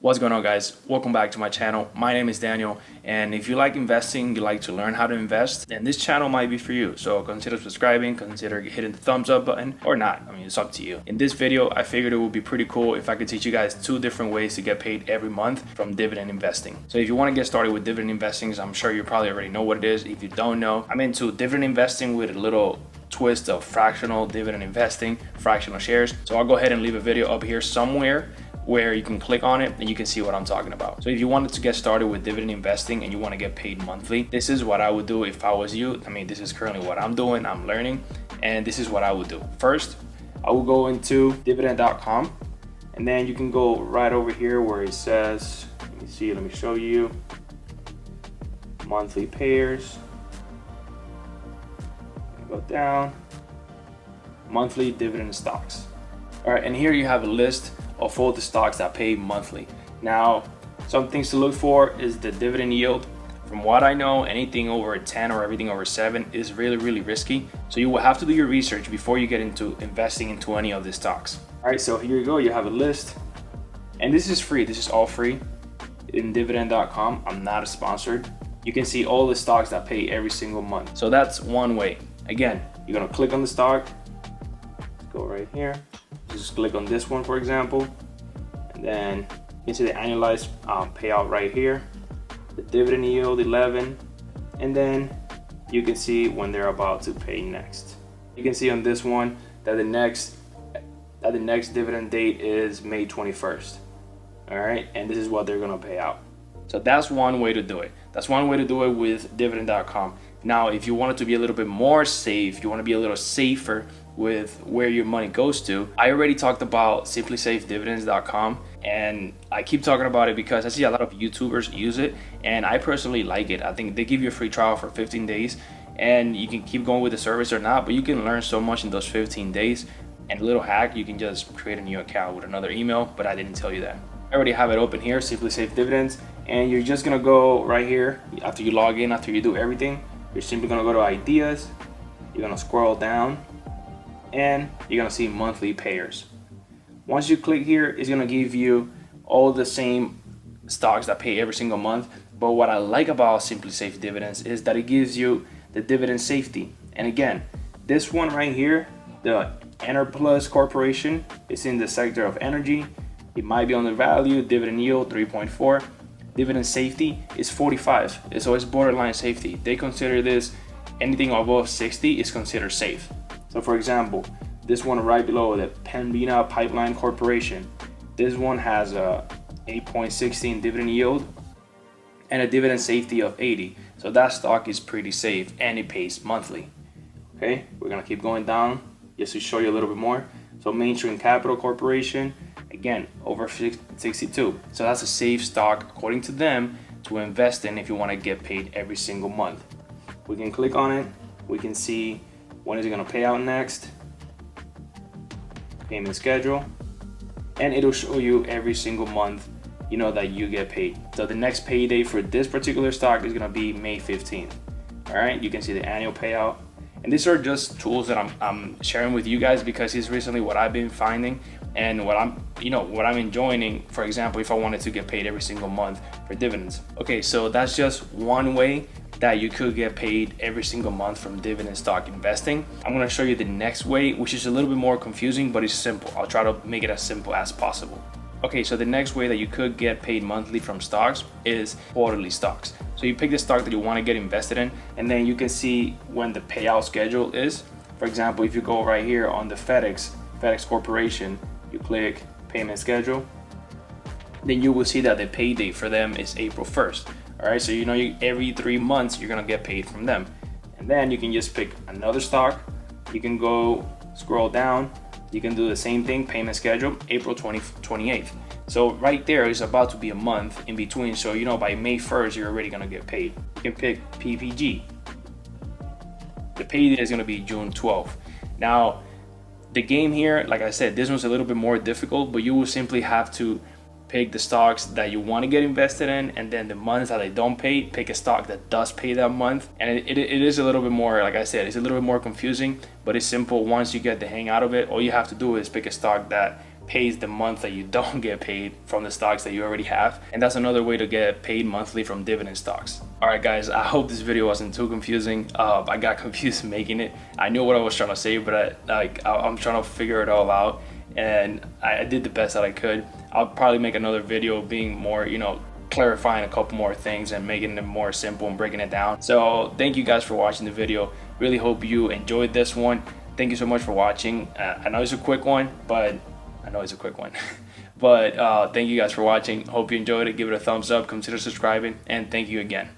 What's going on, guys? Welcome back to my channel. My name is Daniel, and if you like investing, you like to learn how to invest, then this channel might be for you. So consider subscribing, consider hitting the thumbs up button, or not. I mean, it's up to you. In this video, I figured it would be pretty cool if I could teach you guys 2 different ways to get paid every month from dividend investing. So if you want to get started with dividend investing, I'm sure you probably already know what it is. If you don't know, I'm into dividend investing with a little twist of fractional dividend investing, fractional shares. So I'll go ahead and leave a video up here somewhere where you can click on it and you can see what I'm talking about. So if you wanted to get started with dividend investing and you want to get paid monthly, this is what I would do if I was you. I mean, this is currently what I'm doing, I'm learning, and this is what I would do. First, I will go into dividend.com, and then you can go right over here where it says, let me show you, monthly payers. Go down, monthly dividend stocks. All right, and here you have a list of all the stocks that pay monthly. Now, some things to look for is the dividend yield. From what I know, anything over 10 or everything over 7 is really risky. So you will have to do your research before you get into investing into any of the stocks. All right, so here you go. You have a list, and this is free. This is all free in dividend.com. I'm not sponsored. You can see all the stocks that pay every single month. So that's one way. Again, you're gonna click on the stock. Let's go right here. Just click on this one, for example, and then you can see the annualized payout right here, the dividend yield 11, and then you can see when they're about to pay next. You can see on this one that the next dividend date is May 21st. All right, and this is what they're gonna pay out. So that's one way to do it. That's one way to do it with dividend.com. Now, if you want it to be a little bit more safe, you want to be a little safer with where your money goes to, I already talked about simplysafedividends.com, and I keep talking about it because I see a lot of YouTubers use it, and I personally like it. I think they give you a free trial for 15 days, and you can keep going with the service or not, but you can learn so much in those 15 days. And a little hack, you can just create a new account with another email, but I didn't tell you that. I already have it open here, Simply Safe Dividends, and you're just gonna go right here after you log in, after you do everything. You're simply gonna go to ideas, you're gonna scroll down, and you're gonna see monthly payers. Once you click here, it's gonna give you all the same stocks that pay every single month. But what I like about Simply Safe Dividends is that it gives you the dividend safety. And again, this one right here, the Enerplus Corporation, is in the sector of energy. It might be undervalued, dividend yield 3.4. Dividend safety is 45. So it's borderline safety. They consider this anything above 60 is considered safe. So for example, this one right below, the Pembina Pipeline Corporation, this one has a 8.16 dividend yield and a dividend safety of 80. So that stock is pretty safe and it pays monthly. Okay, we're gonna keep going down just to show you a little bit more. So Mainstream Capital Corporation, again, over 62. So that's a safe stock according to them to invest in if you want to get paid every single month. We can click on it. We can see when is it going to pay out next, payment schedule, and it'll show you every single month, you know, that you get paid. So the next payday for this particular stock is going to be May 15th. All right, you can see the annual payout. And these are just tools that I'm sharing with you guys because it's recently what I've been finding and what I'm enjoying. For example, if I wanted to get paid every single month for dividends. Okay, so that's just one way that you could get paid every single month from dividend stock investing. I'm gonna show you the next way, which is a little bit more confusing, but it's simple. I'll try to make it as simple as possible. Okay, so the next way that you could get paid monthly from stocks is quarterly stocks. So you pick the stock that you want to get invested in, and then you can see when the payout schedule is. For example, if you go right here on the FedEx Corporation, you click payment schedule, then you will see that the payday for them is April 1st. All right, so you know every 3 months you're gonna get paid from them. And then you can just pick another stock. You can go scroll down. You can do the same thing, payment schedule, April 28th. So right there is about to be a month in between. So you know by May 1st, you're already gonna get paid. You can pick PPG. The payday is gonna be June 12th. Now, the game here, like I said, this one's a little bit more difficult, but you will simply have to pick the stocks that you want to get invested in, and then the months that they don't pay, pick a stock that does pay that month. And it is a little bit more, like I said, it's a little bit more confusing, but it's simple. Once you get the hang out of it, all you have to do is pick a stock that pays the month that you don't get paid from the stocks that you already have. And that's another way to get paid monthly from dividend stocks. All right, guys, I hope this video wasn't too confusing. I got confused making it. I knew what I was trying to say, but I'm trying to figure it all out, and I did the best that I could. I'll probably make another video being more, clarifying a couple more things and making it more simple and breaking it down. So thank you guys for watching the video. Really hope you enjoyed this one. Thank you so much for watching. I know it's a quick one, but thank you guys for watching. Hope you enjoyed it. Give it a thumbs up, consider subscribing, and thank you again.